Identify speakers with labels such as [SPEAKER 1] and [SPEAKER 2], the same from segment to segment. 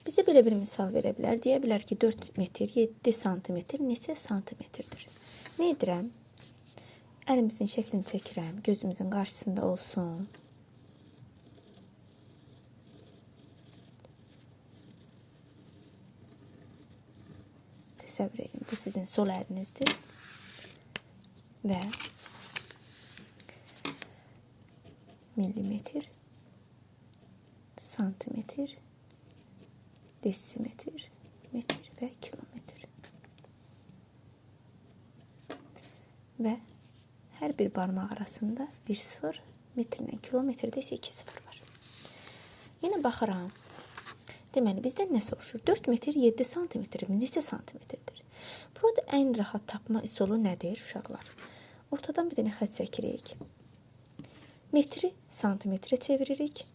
[SPEAKER 1] Bizə belə bir misal verə bilər. Deyə bilər ki, 4 metr 7 santimetr neçə santimetrdir? Nə edirəm? Əlimizin şəklini çəkirəm. Gözümüzün qarşısında olsun. Təsəvvür edin. Bu sizin sol əlinizdir. Və millimetr, santimetr, desimetr, metr və kilometr. Və hər bir barmaq arasında bir sıfır, metrlə kilometrdə isə 2 sıfır var. Yenə baxıram. Deməli, bizdən nə soruşur? 4 metr 7 santimetr neçə santimetrdir? Burada ən rahat tapma üsulu nədir, uşaqlar? Ortadan bir dənə xətt çəkirik. Metri santimetrə çeviririk.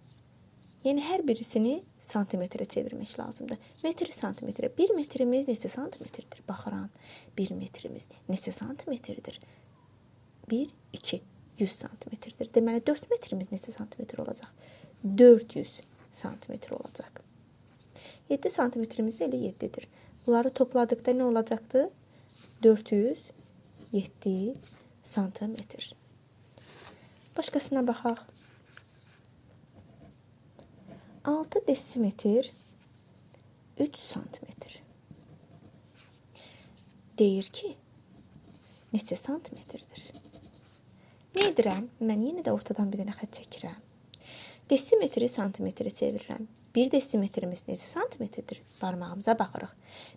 [SPEAKER 1] Yəni, hər birisini santimetrə çevirmək lazımdır. Metri santimetrə. 1 metrimiz neçə santimetrdir? Baxıram. 1 metrimiz neçə santimetrdir? 1, 2, 100 santimetrdir. Deməli, 4 metrimiz neçə santimetr olacaq? 400 santimetr olacaq. 7 santimetrimiz də elə 7'dir. Bunları topladıqda nə olacaqdır? 407 santimetr. Başqasına baxaq. 6 desimetr 3 santimetr. Deyir ki, neçə santimetrdir? Nə edirəm? Mən yenə də ortadan bir dənə xətt çəkirəm. Desimetri santimetrə çevirirəm. 1 desimetrimiz neçə santimetrdir? Barmağımıza baxırıq.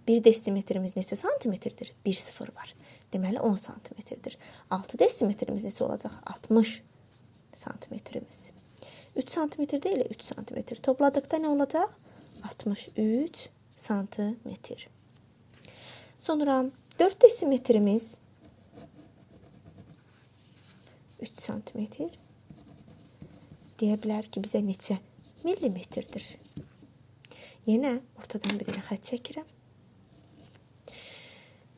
[SPEAKER 1] 1 desimetrimiz neçə santimetrdir? 1 sıfır var. Deməli 10 santimetrdir. 6 desimetrimiz neçə olacaq? 60 santimetrimiz. 3 santimetrdə elə 3 santimetr. Topladıqda nə olacaq? 63 santimetr. Sonra 4 desimetrimiz 3 santimetr. Deyə bilər ki, bizə neçə millimetrdir? Yenə ortadan bir dənə xətt çəkirəm.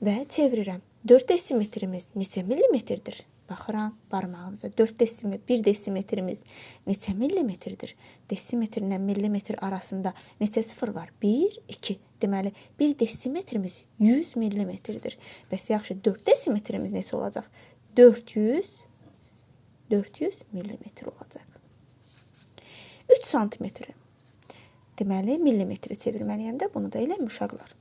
[SPEAKER 1] Və çevirirəm. 4 desimetrimiz neçə millimetrdir? Baxıram barmağımıza. 1 desimetrimiz neçə millimetrdir? Desimetrlə millimetr arasında neçə sıfır var? 1, 2. Deməli, 1 desimetrimiz 100 millimetrdir. Bəs yaxşı, 4 desimetrimiz neçə olacaq? 400 millimetr olacaq. 3 santimetr. Deməli, millimetrə çevirməliyəm də bunu da elə uşaqlar.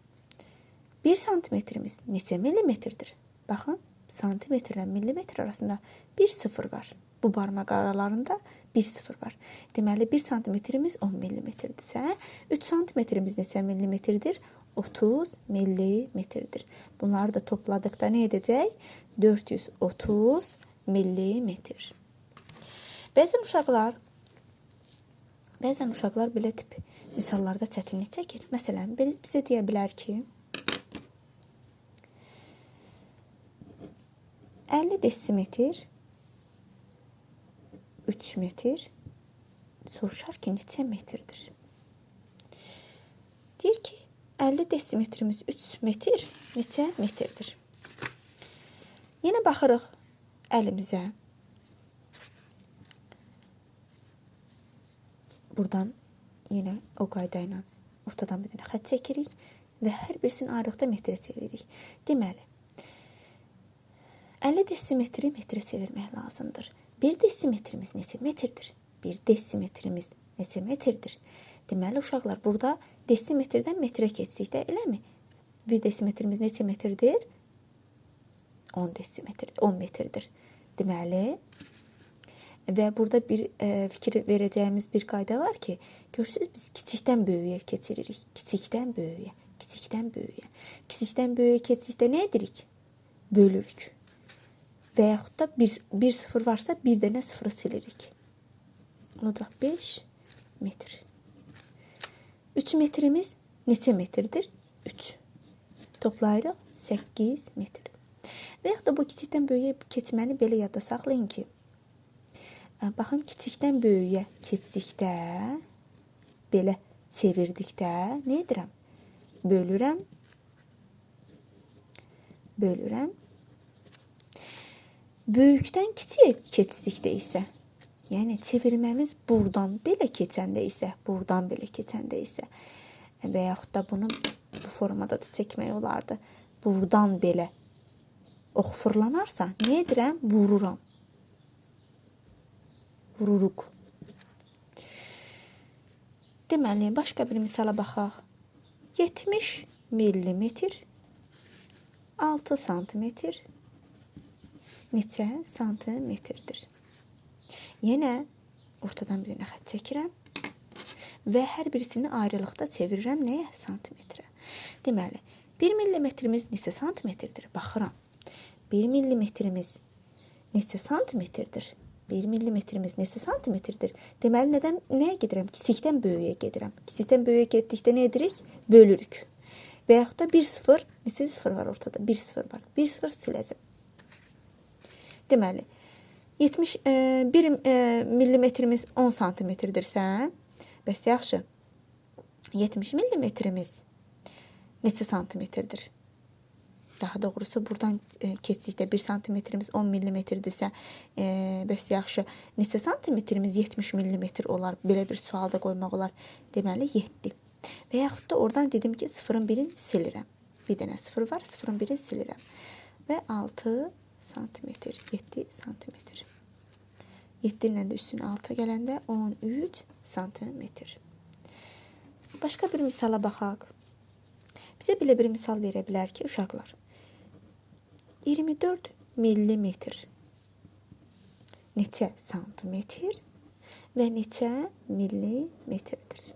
[SPEAKER 1] 1 santimetrimiz neçə millimetrdir? Baxın, santimetrlə millimetr arasında 1 sıfır var. Bu barmaq aralarında 1 sıfır var. Deməli, 1 santimetrimiz 10 millimetrdirsə, 3 santimetrimiz neçə millimetrdir? 30 millimetrdir. Bunları da topladıqda nə edəcək? 430 millimetr. Bəzən uşaqlar belə tip misallarda çətinlik çəkir. Məsələn, bizə deyə bilər ki, 50 desimetr 3 metr soruşar ki, neçə metrdir? Deyir ki, 50 desimetrimiz 3 metr neçə metrdir? Yenə baxırıq əlimizə. Buradan yenə o qayda ilə ortadan bir dənə xətt çəkirik və hər birisini ayrıqda metrə çeviririk. Deməli, 50 desimetri metrə çevirmək lazımdır. 1 desimetrimiz neçə metrdir? 1 desimetrimiz neçə metrdir? Deməli, uşaqlar, burada desimetrdən metrə keçdikdə, eləmi? 1 desimetrimiz neçə metrdir? 10 metrdir. Deməli, və burada bir fikir verəcəyimiz bir qayda var ki, görürsünüz, biz kiçikdən böyüyə keçiririk. Kiçikdən böyüyə. Kiçikdən böyüyə keçdikdə nə edirik? Bölürük. Və yaxud da bir sıfır varsa, bir dənə sıfırı silirik. Olacaq 5 metr. 3 metrimiz neçə metrdir? 3. Toplayırıq 8 metr. Və yaxud da bu kiçikdən böyüyə keçməni belə yadda saxlayın ki, baxın, kiçikdən böyüyə keçdikdə, belə çevirdikdə, nə edirəm? Bölürəm. Böyükdən kiçiyə keçdikdə isə, yəni çevirməmiz buradan belə keçəndə isə, və yaxud da bunu bu formada da çəkmək olardı. Buradan belə ox fırlanarsa, nə edirəm? Vururam. Vururuq. Deməli, başqa bir misala baxaq. 70 millimetr 6 santimetr neçə santimetrdir? Yenə ortadan bir dənə xətt çəkirəm və hər birisini ayrılıqda çevirirəm nəyə? Santimetrə. Deməli, 1 millimetrimiz neçə santimetrdir? Baxıram. 1 millimetrimiz neçə santimetrdir? 1 millimetrimiz neçə santimetrdir? Deməli, nəyə gedirəm? Kiçikdən böyüyə gedirəm. Kiçikdən böyüyə getdikdə nə edirik? Bölürük. Və yaxud da 1 sıfır, neçə sıfır var ortada? 1 sıfır var. 1 sıfır siləcəm. Deməli, 1 millimetrimiz 10 santimetrdirsə, bəs yaxşı, 70 millimetrimiz neçə santimetrdir? Daha doğrusu, buradan keçdikdə 1 santimetrimiz 10 millimetrdirsə, bəs yaxşı, neçə santimetrimiz 70 millimetr olar? Belə bir sualda qoymaq olar. Deməli, 7. Və yaxud da oradan dedim ki, sıfırın birini silirəm. Bir dənə sıfır var, sıfırın birini silirəm. Və 6 santimetr, 7 santimetr. 7 ilə də üstünə 6 gələndə 13 santimetr. Başqa bir misala baxaq. Bizə belə bir misal verə bilər ki, uşaqlar, 24 millimetr neçə santimetr və neçə millimetrdir?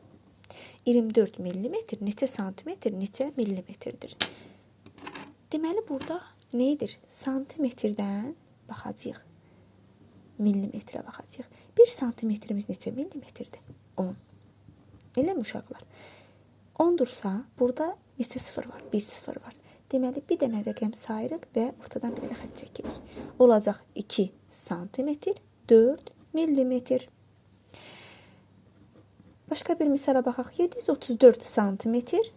[SPEAKER 1] 24 millimetr neçə santimetr, neçə millimetrdir? Deməli, burada nədir? Santimetrdən baxacaq. Millimetrə baxacaq. 1 santimetrimiz neçə millimetrdir? 10. Eləmi uşaqlar? 10-dursa, burada neçə sıfır var? 1 sıfır var. Deməli, bir dənə rəqəm sayırıq və ortadan bir dənə xətt çəkirik. Olacaq 2 santimetr, 4 millimetr. Başqa bir misala baxaq. 734 santimetr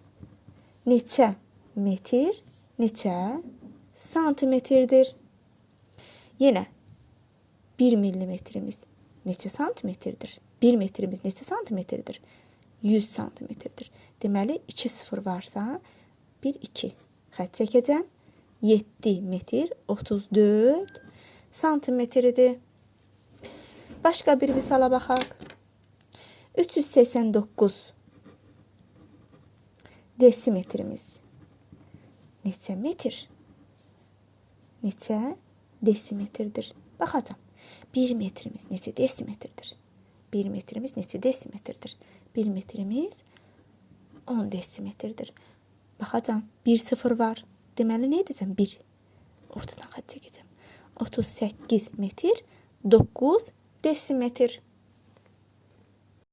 [SPEAKER 1] neçə metr, neçə santimetrdir? Yenə 1 millimetrimiz neçə santimetrdir? 1 metrimiz neçə santimetrdir? 100 santimetrdir. Deməli, 2 sıfır varsa, 1, 2 xətt çəkəcəm. 7 metr 34 santimetrdir. Başqa bir misala baxaq. 389 desimetrimiz neçə metr? Neçə desimetrdir? Baxacam. 1 metrimiz neçə desimetrdir? 1 metrimiz neçə desimetrdir? 1 metrimiz 10 desimetrdir. Baxacam. 1 sıfır var. Deməli, nə edəcəm? 1. Ortadan xətt çəkəcəm. 38 metr 9 desimetr.